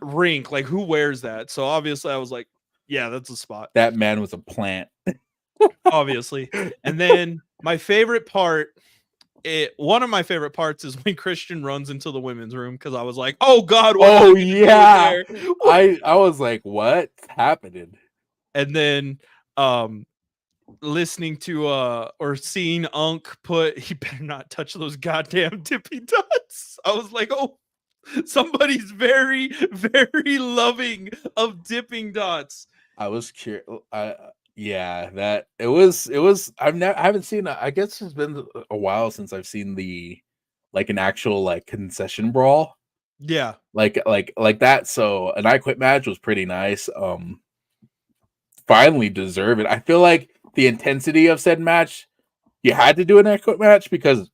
rink. Like, who wears that? So obviously, I was like, "Yeah, that's a spot." That man was a plant, obviously. And then my favorite part. One of my favorite parts is when Christian runs into the women's room because I was like, "Oh God!" Oh yeah, I was like, "What's happening?" And then, listening to or seeing Unk put, "He better not touch those goddamn dippy dots." I was like, "Oh, somebody's very, very loving of dipping dots." I was curious. Yeah, that it was. I haven't seen. I guess it's been a while since I've seen an actual concession brawl. Yeah, like that. So an I Quit match was pretty nice. Finally deserve it. I feel like the intensity of said match, you had to do an I Quit match because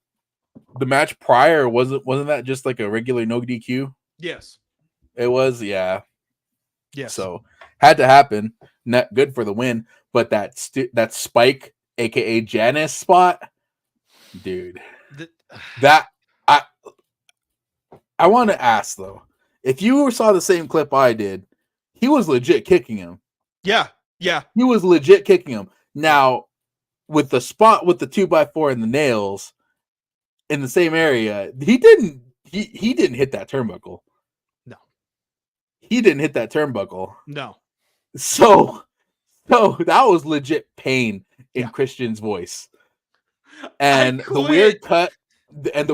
the match prior wasn't that just like a regular no DQ? Yes, it was. Yeah. Yes. So had to happen. Not good for the win. But that Spike, aka Janice spot, dude. I want to ask though, if you saw the same clip I did, he was legit kicking him. Yeah, he was legit kicking him. Now, with the spot with the 2x4 and the nails in the same area, he didn't hit that turnbuckle. No, he didn't hit that turnbuckle. No. So that was legit pain in Christian's voice. And the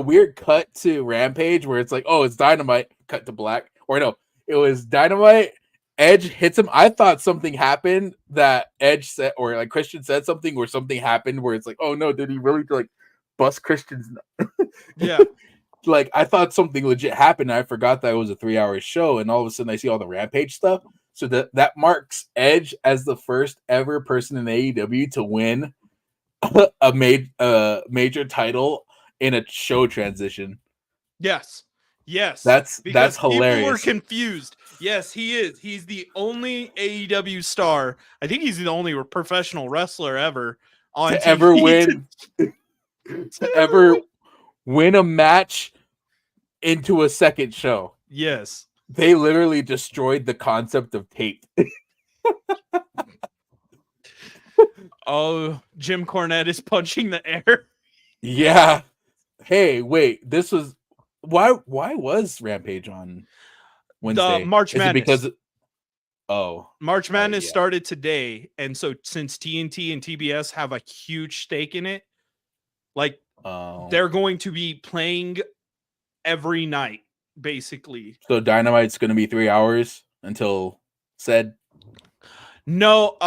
weird cut to Rampage where it's like, "Oh, it's Dynamite," cut to black. Or no, it was Dynamite. Edge hits him. I thought something happened that Edge said, or like Christian said something, or something happened where it's like, "Oh no, did he really bust Christian's?" Yeah. I thought something legit happened. I forgot that it was a 3-hour show, and all of a sudden I see all the Rampage stuff. So that marks Edge as the first ever person in AEW to win a major title in a show transition. Yes. That's hilarious. People were confused. Yes, he is. He's the only AEW star. I think he's the only professional wrestler ever on to ever TV win to ever win a match into a second show. Yes. They literally destroyed the concept of tape. Oh, Jim Cornette is punching the air. Yeah. Hey, wait. This was why was Rampage on Wednesday? The March Is it Madness. because March Madness yeah. started today, and so since TNT and TBS have a huge stake in it, like they're going to be playing every night, basically. So Dynamite's going to be 3 hours until said No,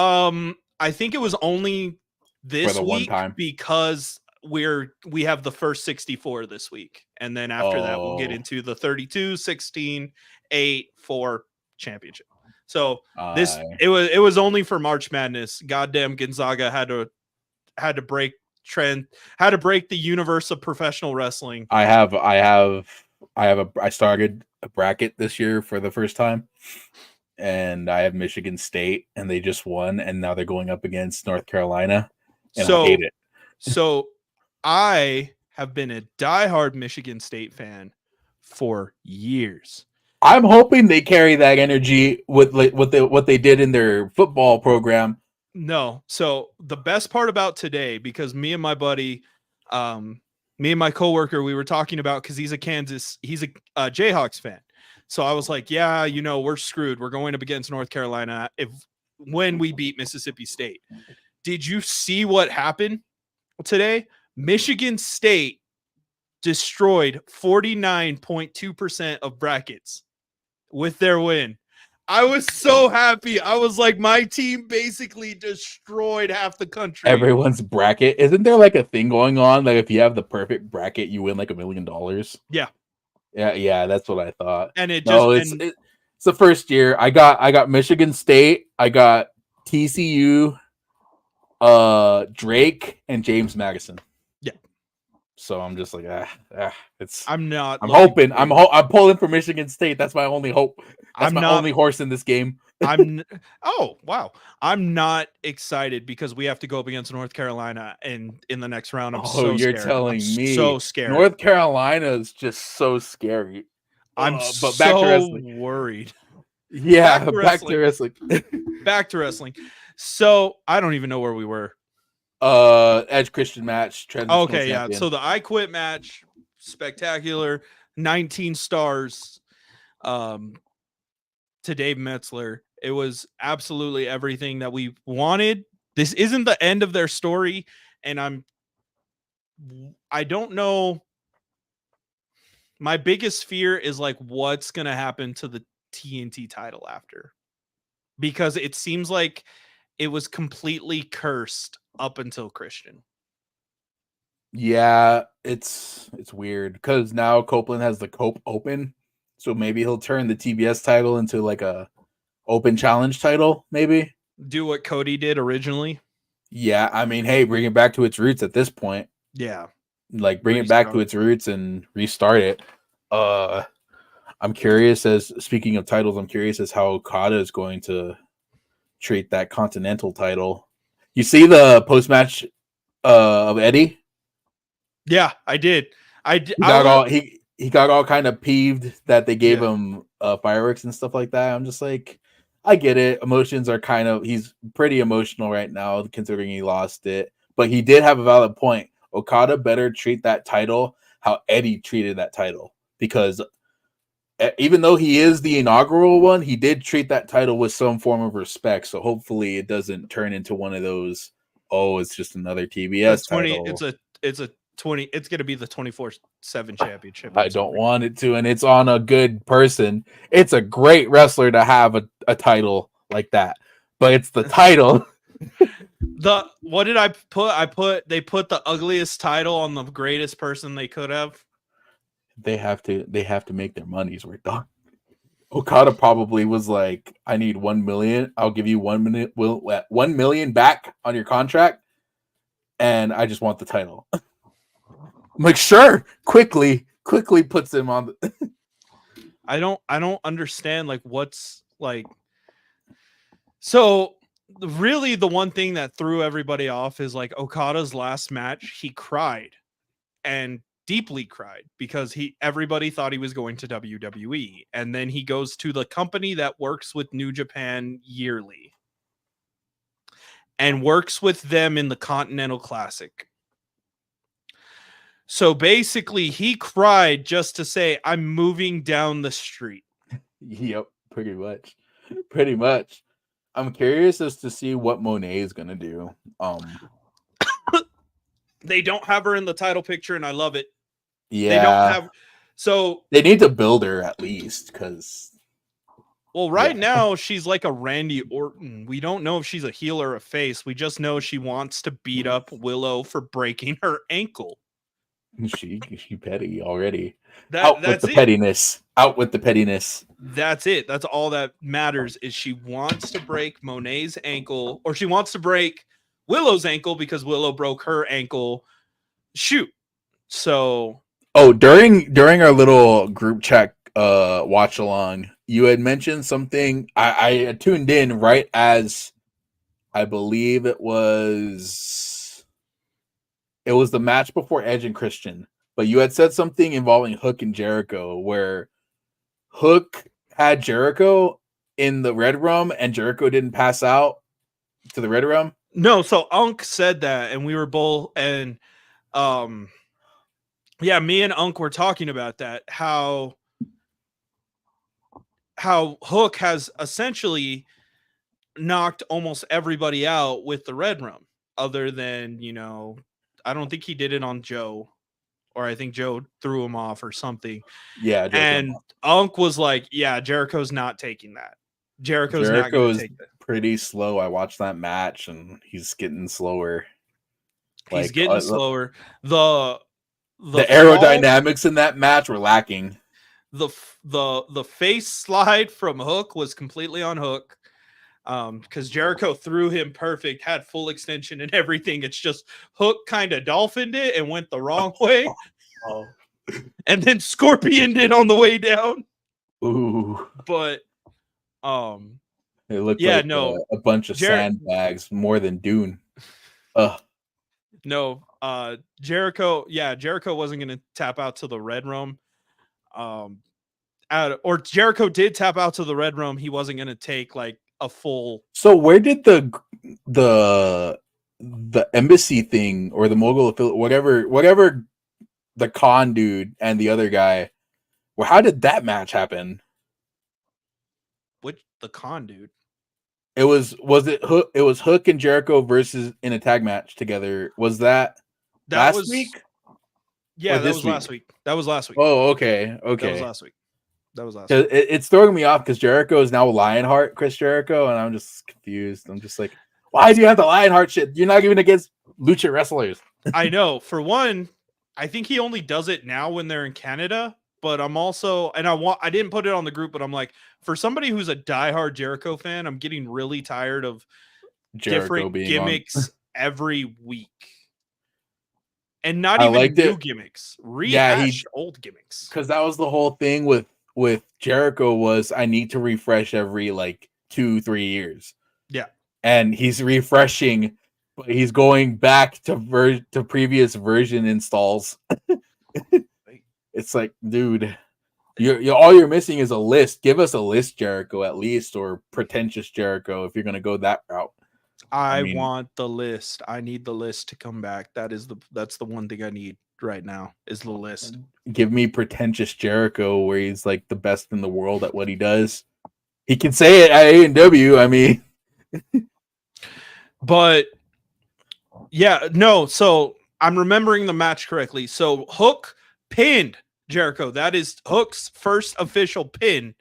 I think it was only this the one week time. because we have the first 64 this week, and then after that we'll get into the 32, 16, 8, 4 championship. So it was only for March Madness. Goddamn, Gonzaga had to break trend, had to break the universe of professional wrestling. I started a bracket this year for the first time, and I have Michigan State, and they just won, and now they're going up against North Carolina, and I hate it. So I have been a diehard Michigan State fan for years. I'm hoping they carry that energy with what they did in their football program. No. So the best part about today, because me and my buddy, me and my coworker, we were talking about, because he's a Jayhawks fan. So I was like, yeah, we're screwed. We're going up against North Carolina when we beat Mississippi State. Did you see what happened today? Michigan State destroyed 49.2% of brackets with their win. I was so happy. I was like, my team basically destroyed half the country. Everyone's bracket. Isn't there like a thing going on? Like if you have the perfect bracket, you win like $1 million. Yeah. Yeah, that's what I thought. And it's the first year. I got Michigan State, I got TCU, Drake, and James Madison. Yeah. So I'm just like, I'm pulling for Michigan State. That's my only hope. That's my only horse in this game. Oh wow. I'm not excited because we have to go up against North Carolina in the next round. You're telling me. So scared. North Carolina is just so scary. I'm but back to wrestling. Worried. Yeah, back to wrestling. Back to wrestling. So I don't even know where we were. Edge Christian match. Okay, yeah. So the I Quit match, spectacular, 19 stars. To Dave Metzler. It was absolutely everything that we wanted. This isn't the end of their story, and I don't know. My biggest fear is like what's going to happen to the TNT title after, because it seems like it was completely cursed up until Christian. Yeah, it's weird because now Copeland has the Cope Open, so maybe he'll turn the TBS title into like a open challenge title, maybe do what Cody did originally. Yeah, I mean, hey, bring it back to its roots at this point. Yeah, like bring it back to its roots and restart it. I'm curious speaking of titles, I'm curious as how Okada is going to treat that Continental title. You see the post match of Eddie? Yeah, I did. He got all kind of peeved that they gave him fireworks and stuff like that. I'm just like, I get it. Emotions are he's pretty emotional right now considering he lost it. But he did have a valid point. Okada better treat that title how Eddie treated that title. Because even though he is the inaugural one, he did treat that title with some form of respect. So hopefully it doesn't turn into one of those, it's just another TBS title. It's going to be the 24/7 championship. I don't want it to, and it's on a good person. It's a great wrestler to have a title like that, but it's the title. What did I put? They put the ugliest title on the greatest person they could have. They have to make their money's worth. Okada probably was like, I need 1 million. I'll give you 1 minute. 1 million back on your contract, and I just want the title. I'm like, sure. Quickly puts him on. I don't understand like what's like. So really the one thing that threw everybody off is like Okada's last match, he cried and deeply cried because everybody thought he was going to WWE, and then he goes to the company that works with New Japan yearly and works with them in the Continental Classic. So basically he cried just to say, I'm moving down the street. Yep, pretty much. Pretty much. I'm curious as to see what Monet is gonna do. They don't have her in the title picture, and I love it. Yeah, They don't have, so they need to build her at least, because well, right now she's like a Randy Orton. We don't know if she's a heel or a face. We just know she wants to beat up Willow for breaking her ankle. she petty already. That's with the it. pettiness. Out with the pettiness. That's it. That's all that matters is she wants to break Monet's ankle, or she wants to break Willow's ankle because Willow broke her ankle. Shoot. So during our little group chat watch along, you had mentioned something. I tuned in right as I believe it was the match before Edge and Christian, but you had said something involving Hook and Jericho, where Hook had Jericho in the Red Room and Jericho didn't pass out to the Red Room. no, so Unk said that, and we were both, and yeah, me and Unk were talking about that, how Hook has essentially knocked almost everybody out with the Red Room, other than, I don't think he did it on Joe, or I think Joe threw him off or something. Yeah, and Unk was like, yeah, Jericho's not taking that. Jericho's not going to take that. Pretty slow. I watched that match and he's getting slower. He's getting slower. The aerodynamics in that match were lacking. The face slide from Hook was completely on Hook. Because Jericho threw him perfect, had full extension and everything. It's just Hook kind of dolphined it and went the wrong way. And then scorpioned it on the way down. Ooh. But it looked like a bunch of sandbags more than Dune. No, Jericho wasn't going to tap out to the Red Room. Or Jericho did tap out to the Red Room. He wasn't going to take like a full. So where did the embassy thing or the mogul affiliate, whatever the Khan dude and the other guy, well, how did that match happen? Which the Khan dude? It was Hook? It was Hook and Jericho versus in a tag match together. Was that last week? Yeah, that was last week. That was last week. Oh, okay. That was last week. It's throwing me off because Jericho is now Lionheart, Chris Jericho, and I'm just confused. I'm just like, why do you have the Lionheart shit? You're not even against lucha wrestlers. I know. For one, I think he only does it now when they're in Canada. But I'm also, and I didn't put it on the group, but I'm like, for somebody who's a diehard Jericho fan, I'm getting really tired of Jericho different gimmicks every week. And not even new gimmicks. Rehash old gimmicks. Because that was the whole thing with Jericho was I need to refresh every like 2-3 years. Yeah. And he's refreshing, but he's going back to previous version installs. It's like, dude, you all you're missing is a list. Give us a list, Jericho, at least, or pretentious Jericho if you're gonna go that route. I want the list. I need the list to come back. That's the one thing I need right now is the list. Give me pretentious Jericho where he's like the best in the world at what he does. He can say it at A&W, I mean. But yeah, no, so I'm remembering the match correctly. So Hook pinned Jericho. That is Hook's first official pin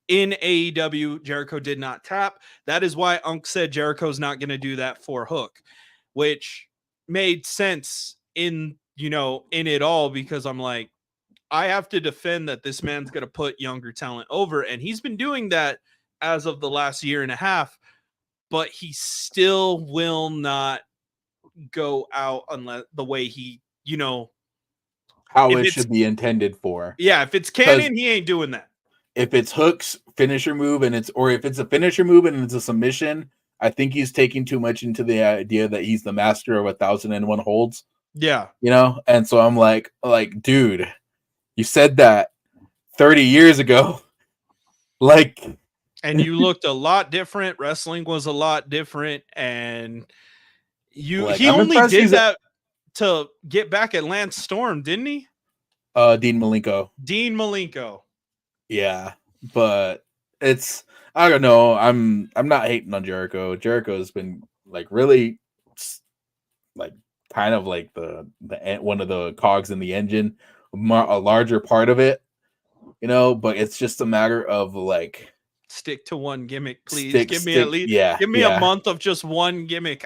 in AEW. Jericho did not tap. That is why Unk said Jericho's not going to do that for Hook, which made sense in it all, because I'm like, I have to defend that this man's going to put younger talent over, and he's been doing that as of the last year and a half, but he still will not go out unless the way he, how it should be intended for. Yeah, if it's canon, he ain't doing that. If it's Hook's finisher move if it's a finisher move and it's a submission, I think he's taking too much into the idea that he's the master of 1,001 holds. Yeah. You know, and so I'm like, dude, you said that 30 years ago. Like, and you looked a lot different. Wrestling was a lot different, and he only did that to get back at Lance Storm, didn't he? Dean Malenko. Yeah, but it's, I don't know. I'm not hating on Jericho. Jericho's been like really like kind of like the one of the cogs in the engine, a larger part of it, you know. But it's just a matter of like, stick to one gimmick, please. Give me at least give me a month of just one gimmick.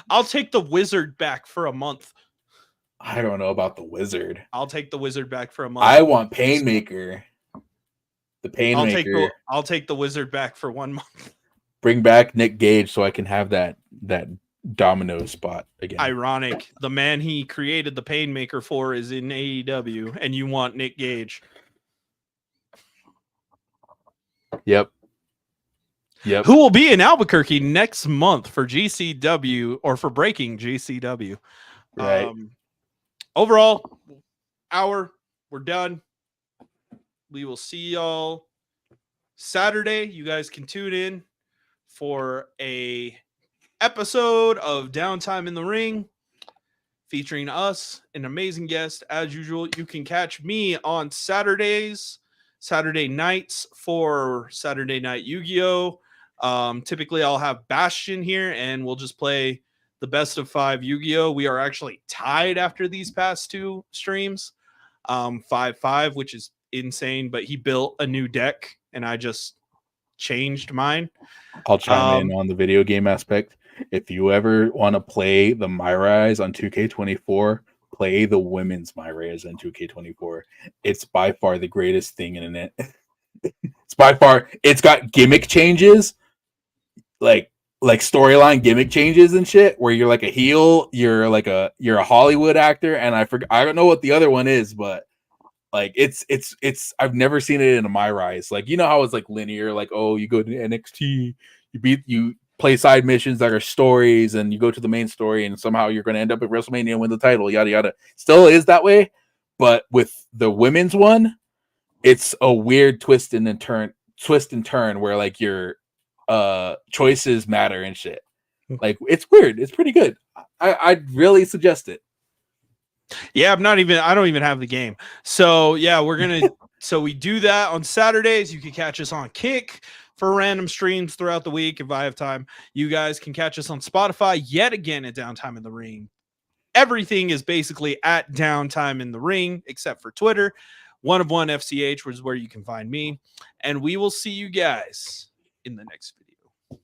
I'll take the Wizard back for a month. I don't know about the Wizard. I'll take the Wizard back for a month. I want Painmaker. The Painmaker. I'll take the Wizard back for 1 month. Bring back Nick Gage so I can have that domino spot again. Ironic. The man he created the Painmaker for is in AEW, and you want Nick Gage. Yep. Who will be in Albuquerque next month for GCW or for Breaking GCW. Right. Overall, we're done. We will see y'all Saturday. You guys can tune in for a episode of Downtime in the Ring featuring us, an amazing guest. As usual, you can catch me on Saturday nights for Saturday Night Yu-Gi-Oh! Typically, I'll have Bastion here, and we'll just play the best of 5 Yu-Gi-Oh! We are actually tied after these past 2 streams, 5-5, which is insane. But he built a new deck, and I just changed mine. I'll chime in on the video game aspect. If you ever want to play the Myrise on 2K24, play the women's Myrise on 2K24. It's by far the greatest thing in it. It's got gimmick changes, like storyline gimmick changes and shit, where you're like a heel, you're a Hollywood actor, and I don't know what the other one is, but like it's I've never seen it in a Myrise. Like, you know how it's like linear, like, oh, you go to NXT, you play side missions that are stories, and you go to the main story, and somehow you're going to end up at WrestleMania and win the title, yada yada. Still is that way, but with the women's one, it's a weird twist and turn where like your choices matter and shit. Like, it's weird. It's pretty good. I'd really suggest it. Yeah, I don't even have the game. So yeah, so we do that on Saturdays. You can catch us on Kick for random streams throughout the week if I have time. You guys can catch us on Spotify yet again at Downtime in the Ring. Everything is basically at Downtime in the Ring except for Twitter. One of One FCH, which is where you can find me. And we will see you guys in the next video.